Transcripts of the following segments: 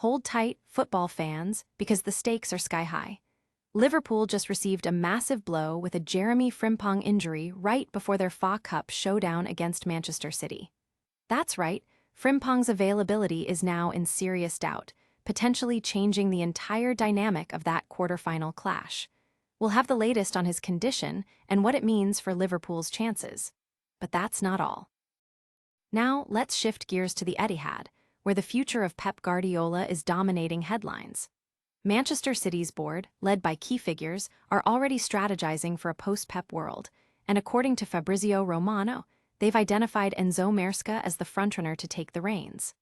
Hold tight, football fans, because the stakes are sky high. Liverpool just received a massive blow with a Jeremie Frimpong injury right before their FA Cup showdown against Manchester City. That's right, Frimpong's availability is now in serious doubt, potentially changing the entire dynamic of that quarter-final clash. We'll have the latest on his condition and what it means for Liverpool's chances. But that's not all. Now, let's shift gears to the Etihad, where the future of Pep Guardiola is dominating headlines. Manchester City's board, led by key figures, are already strategizing for a post-Pep world, and according to Fabrizio Romano, they've identified Enzo Maresca as the frontrunner to take the reins.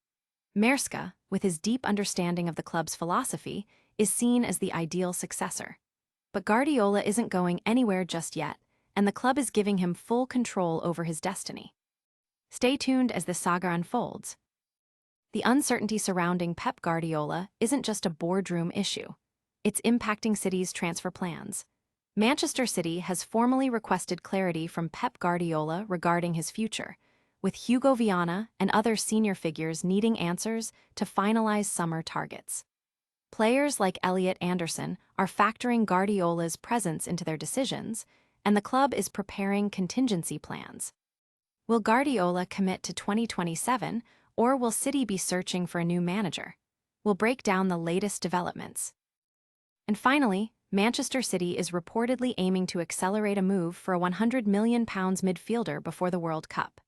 Maresca, with his deep understanding of the club's philosophy, is seen as the ideal successor. But Guardiola isn't going anywhere just yet, and the club is giving him full control over his destiny. Stay tuned as the saga unfolds. The uncertainty surrounding Pep Guardiola isn't just a boardroom issue. It's impacting City's transfer plans. Manchester City has formally requested clarity from Pep Guardiola regarding his future, with Hugo Viana and other senior figures needing answers to finalize summer targets. Players like Elliot Anderson are factoring Guardiola's presence into their decisions, and the club is preparing contingency plans. Will Guardiola commit to 2027, or will City be searching for a new manager? We'll break down the latest developments. And finally, Manchester City is reportedly aiming to accelerate a move for a £100 million midfielder before the World Cup.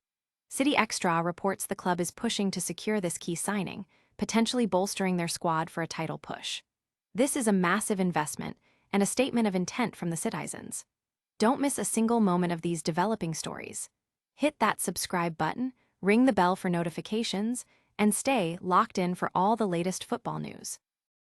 City Extra reports the club is pushing to secure this key signing, potentially bolstering their squad for a title push. This is a massive investment and a statement of intent from the citizens. Don't miss a single moment of these developing stories. Hit that subscribe button, ring the bell for notifications, and stay locked in for all the latest football news.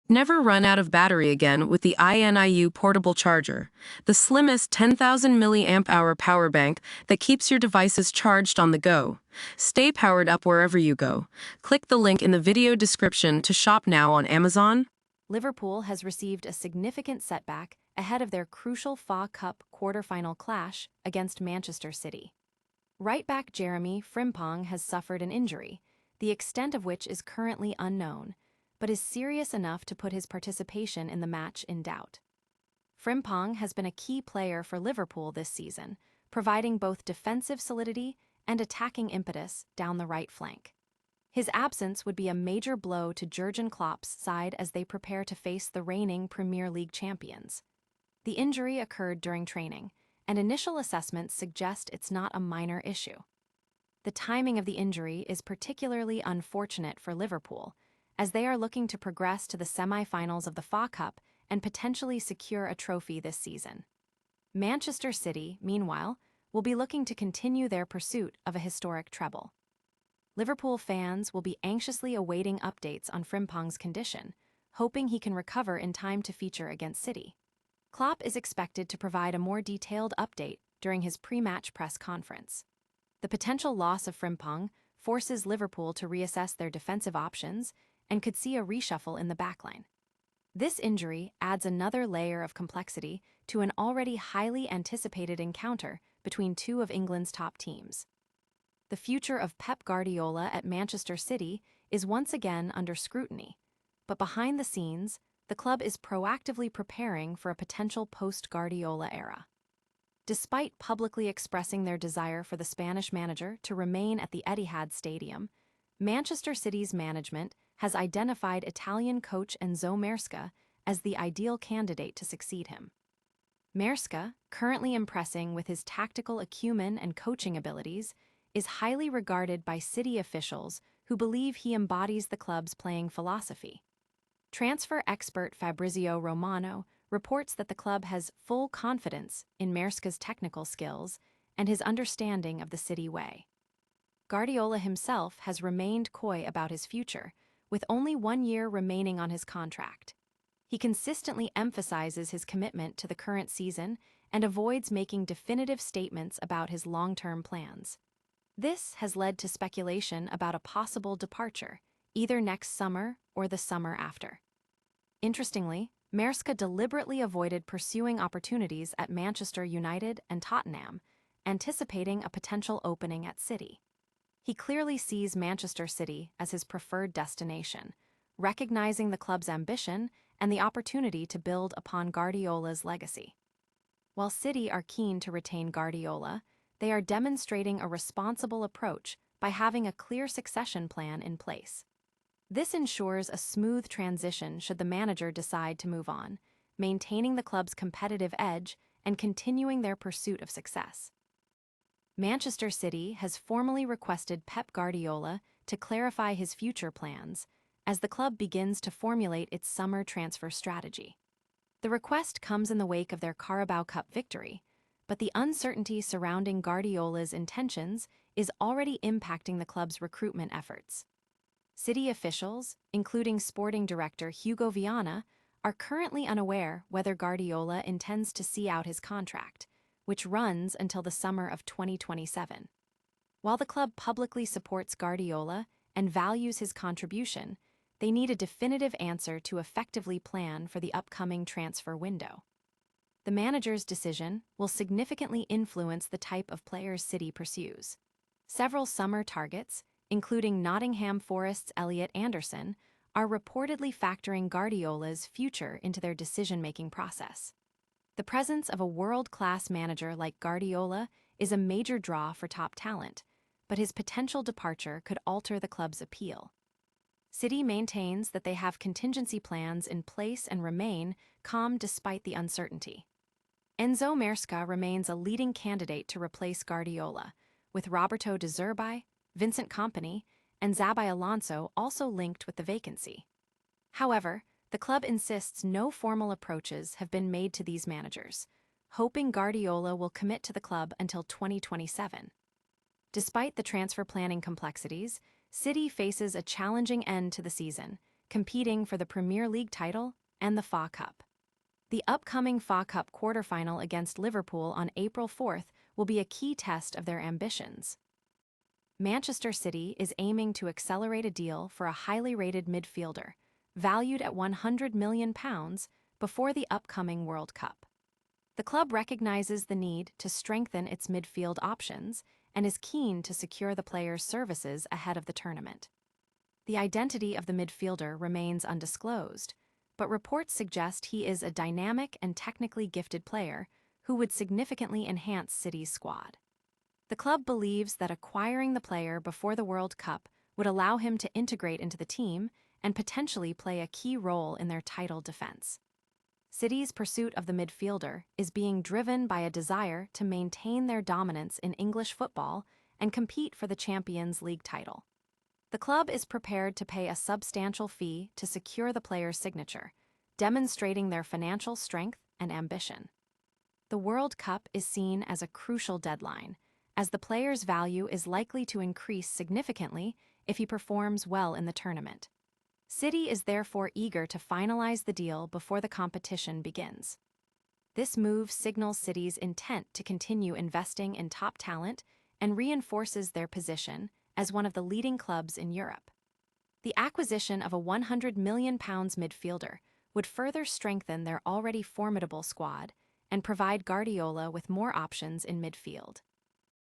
Never run out of battery again with the INIU portable charger, the slimmest 10,000 mAh power bank that keeps your devices charged on the go. Stay powered up wherever you go. Click the link in the video description to shop now on Amazon. Liverpool has received a significant setback ahead of their crucial FA Cup quarter-final clash against Manchester City. Right-back Jeremie Frimpong has suffered an injury, the extent of which is currently unknown, but is serious enough to put his participation in the match in doubt. Frimpong has been a key player for Liverpool this season, providing both defensive solidity and attacking impetus down the right flank. His absence would be a major blow to Jurgen Klopp's side as they prepare to face the reigning Premier League champions. The injury occurred during training, and initial assessments suggest it's not a minor issue. The timing of the injury is particularly unfortunate for Liverpool, as they are looking to progress to the semi-finals of the FA Cup and potentially secure a trophy this season. Manchester City, meanwhile, will be looking to continue their pursuit of a historic treble. Liverpool fans will be anxiously awaiting updates on Frimpong's condition, hoping he can recover in time to feature against City. Klopp is expected to provide a more detailed update during his pre-match press conference. The potential loss of Frimpong forces Liverpool to reassess their defensive options and could see a reshuffle in the backline. This injury adds another layer of complexity to an already highly anticipated encounter between two of England's top teams. The future of Pep Guardiola at Manchester City is once again under scrutiny, but behind the scenes, the club is proactively preparing for a potential post-Guardiola era. Despite publicly expressing their desire for the Spanish manager to remain at the Etihad Stadium, Manchester City's management has identified Italian coach Enzo Maresca as the ideal candidate to succeed him. Maresca, currently impressing with his tactical acumen and coaching abilities, is highly regarded by City officials who believe he embodies the club's playing philosophy. Transfer expert Fabrizio Romano reports that the club has full confidence in Maresca's technical skills and his understanding of the City way. Guardiola himself has remained coy about his future, with only 1 year remaining on his contract. He consistently emphasizes his commitment to the current season and avoids making definitive statements about his long-term plans. This has led to speculation about a possible departure, either next summer or the summer after. Interestingly, Maresca deliberately avoided pursuing opportunities at Manchester United and Tottenham, anticipating a potential opening at City. He clearly sees Manchester City as his preferred destination, recognizing the club's ambition and the opportunity to build upon Guardiola's legacy. While City are keen to retain Guardiola, they are demonstrating a responsible approach by having a clear succession plan in place. This ensures a smooth transition should the manager decide to move on, maintaining the club's competitive edge and continuing their pursuit of success. Manchester City has formally requested Pep Guardiola to clarify his future plans as the club begins to formulate its summer transfer strategy. The request comes in the wake of their Carabao Cup victory, but the uncertainty surrounding Guardiola's intentions is already impacting the club's recruitment efforts. City officials, including sporting director Hugo Viana, are currently unaware whether Guardiola intends to see out his contract, which runs until the summer of 2027. While the club publicly supports Guardiola and values his contribution, they need a definitive answer to effectively plan for the upcoming transfer window. The manager's decision will significantly influence the type of players City pursues. Several summer targets, including Nottingham Forest's Elliot Anderson, are reportedly factoring Guardiola's future into their decision-making process. The presence of a world-class manager like Guardiola is a major draw for top talent, but his potential departure could alter the club's appeal. City maintains that they have contingency plans in place and remain calm despite the uncertainty. Enzo Maresca remains a leading candidate to replace Guardiola, with Roberto De Zerbi, Vincent Kompany, and Xabi Alonso also linked with the vacancy. However, the club insists no formal approaches have been made to these managers, hoping Guardiola will commit to the club until 2027. Despite the transfer planning complexities, City faces a challenging end to the season, competing for the Premier League title and the FA Cup. The upcoming FA Cup quarterfinal against Liverpool on April 4th will be a key test of their ambitions. Manchester City is aiming to accelerate a deal for a highly rated midfielder, valued at £100 million, before the upcoming World Cup. The club recognizes the need to strengthen its midfield options and is keen to secure the player's services ahead of the tournament. The identity of the midfielder remains undisclosed, but reports suggest he is a dynamic and technically gifted player who would significantly enhance City's squad. The club believes that acquiring the player before the World Cup would allow him to integrate into the team and potentially play a key role in their title defense. City's pursuit of the midfielder is being driven by a desire to maintain their dominance in English football and compete for the Champions League title. The club is prepared to pay a substantial fee to secure the player's signature, demonstrating their financial strength and ambition. The World Cup is seen as a crucial deadline, as the player's value is likely to increase significantly if he performs well in the tournament. City is therefore eager to finalize the deal before the competition begins. This move signals City's intent to continue investing in top talent and reinforces their position as one of the leading clubs in Europe. The acquisition of a £100 million midfielder would further strengthen their already formidable squad and provide Guardiola with more options in midfield.